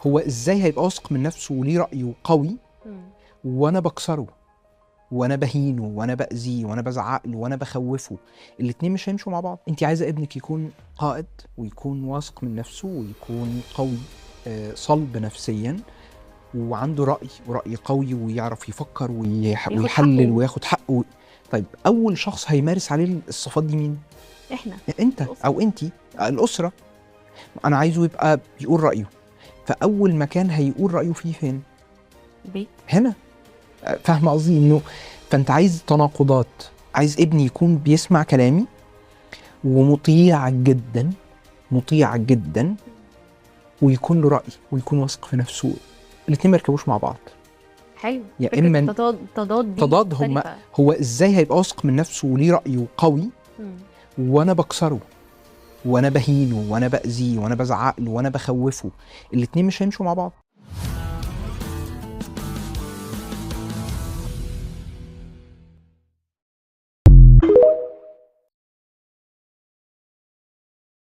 هو ازاي هيبقى واثق من نفسه وليه رأيه قوي وانا بكسره وانا بهينه وانا باذيه وانا بزعق له وانا بخوفه؟ الاتنين مش هيمشوا مع بعض. انت عايزه ابنك يكون قائد ويكون واثق من نفسه ويكون قوي، صلب نفسيا وعنده ورأي قوي ويعرف يفكر ويحلل وياخد حقه. طيب اول شخص هيمارس عليه الصفات دي مين؟ احنا، انت او انتي، الأسرة. انا عايزه يبقى بيقول رأيه، فاول مكان هيقول رأيه فيه فين؟ البيت. هنا. فاهمه قصدي؟ انه فانت عايز تناقضات، عايز ابني يكون بيسمع كلامي ومطيع جدا، مطيع جدا، ويكون له رأي ويكون واثق في نفسه. الاتنين ما يركبوش مع بعض. حلو. يا اما تضاد هو ازاي هيبقى واثق من نفسه وليه رأيه قوي وانا بكسره وانا بهينه وانا باذيه وانا بزعق له وانا بخوفه؟ الاتنين مش هيمشوا مع بعض.